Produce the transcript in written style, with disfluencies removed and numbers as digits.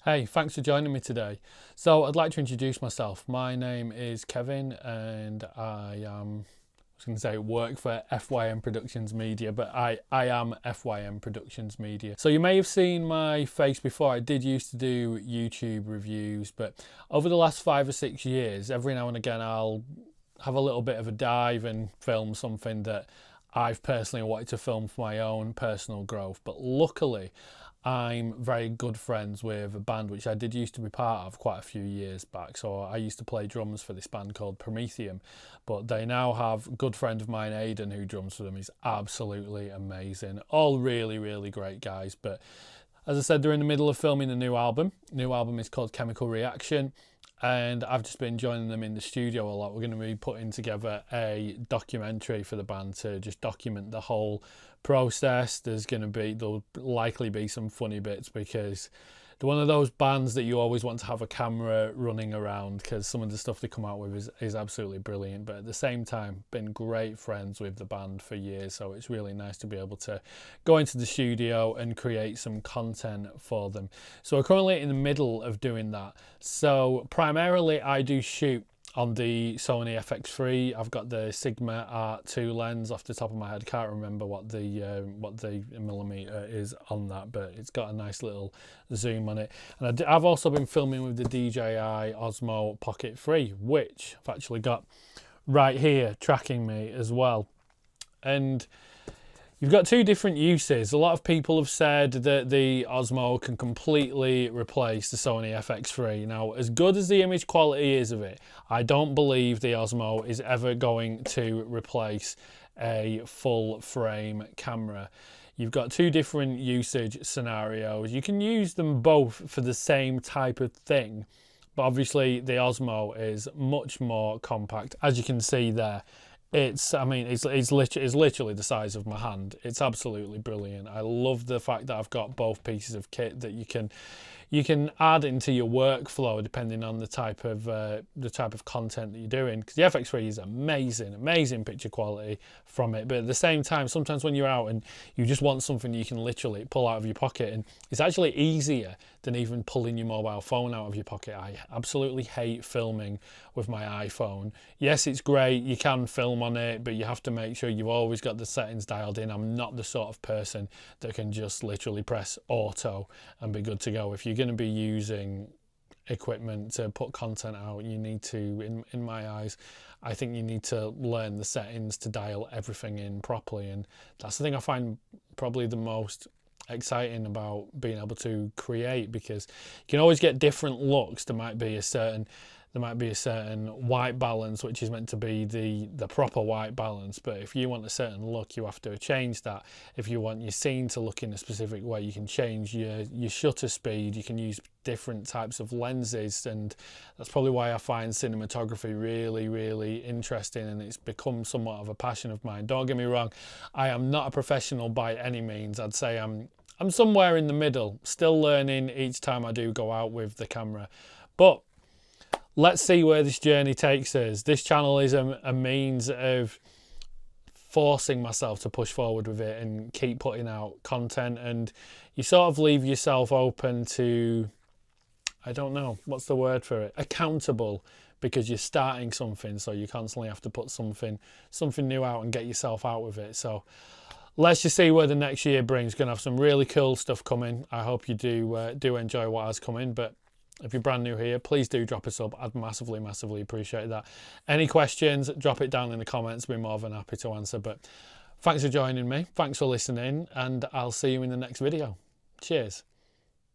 Hey, thanks for joining me today. So I'd like to introduce myself. My name is Kevin and I was going to say work for FYM Productions Media, but I am FYM Productions Media. So you may have seen my face before. I did used to do YouTube reviews, but over the last 5 or 6 years, every now and again I'll have a little bit of a dive and film something that I've personally wanted to film for my own personal growth. But luckily, I'm very good friends with a band which I did used to be part of quite a few years back. So I used to play drums for this band called Promethium, but they now have a good friend of mine, Aidan, who drums for them. He's absolutely amazing. All really great guys. But as I said, they're in the middle of filming a new album. New album is called Chemical Reaction, and I've just been joining them in the studio a lot. We're going to be putting together a documentary for the band to just document the whole process. There'll likely be some funny bits because they're one of those bands that you always want to have a camera running around because some of the stuff they come out with is absolutely brilliant. But at the same time, been great friends with the band for years, so it's really nice to be able to go into the studio and create some content for them. So we're currently in the middle of doing that. So primarily I do shoot on the Sony FX3. I've got the Sigma Art 2 lens. Off the top of my head, can't remember what the millimeter is on that, but it's got a nice little zoom on it. And I've also been filming with the DJI Osmo Pocket 3, which I've actually got right here tracking me as well. And you've got two different uses. A lot of people have said that the Osmo can completely replace the Sony FX3. Now, as good as the image quality is of it, I don't believe the Osmo is ever going to replace a full frame camera. You've got two different usage scenarios. You can use them both for the same type of thing, but obviously the Osmo is much more compact. As you can see there, it's literally the size of my hand. It's absolutely brilliant. I love the fact that I've got both pieces of kit that you can add into your workflow depending on the type of content that you're doing. Because the FX3 is amazing picture quality from it. But at the same time, sometimes when you're out and you just want something you can literally pull out of your pocket, and it's actually easier than even pulling your mobile phone out of your pocket. I absolutely hate filming with my iPhone. Yes, it's great, you can film on it, but you have to make sure you've always got the settings dialed in. I'm not the sort of person that can just literally press auto and be good to go. If you're going to be using equipment to put content out, you need to, in my eyes, I think you need to learn the settings to dial everything in properly. And that's the thing I find probably the most exciting about being able to create, because you can always get different looks. There might be a certain white balance which is meant to be the proper white balance, but if you want a certain look, you have to change that. If you want your scene to look in a specific way, you can change your shutter speed. You can use different types of lenses, and that's probably why I find cinematography really interesting, and it's become somewhat of a passion of mine. Don't get me wrong, I am not a professional by any means. I'd say I'm somewhere in the middle, still learning each time I do go out with the camera. But let's see where this journey takes us. This channel is a means of forcing myself to push forward with it and keep putting out content, and you sort of leave yourself open to, I don't know, what's the word for it? Accountable, because you're starting something, so you constantly have to put something new out and get yourself out with it. So let's just see where the next year brings. Gonna have some really cool stuff coming. I hope you do enjoy what has come in, but if you're brand new here, please do drop a sub. I'd massively appreciate that. Any questions, drop it down in the comments. I'll be more than happy to answer. But thanks for joining me. Thanks for listening, and I'll see you in the next video. Cheers.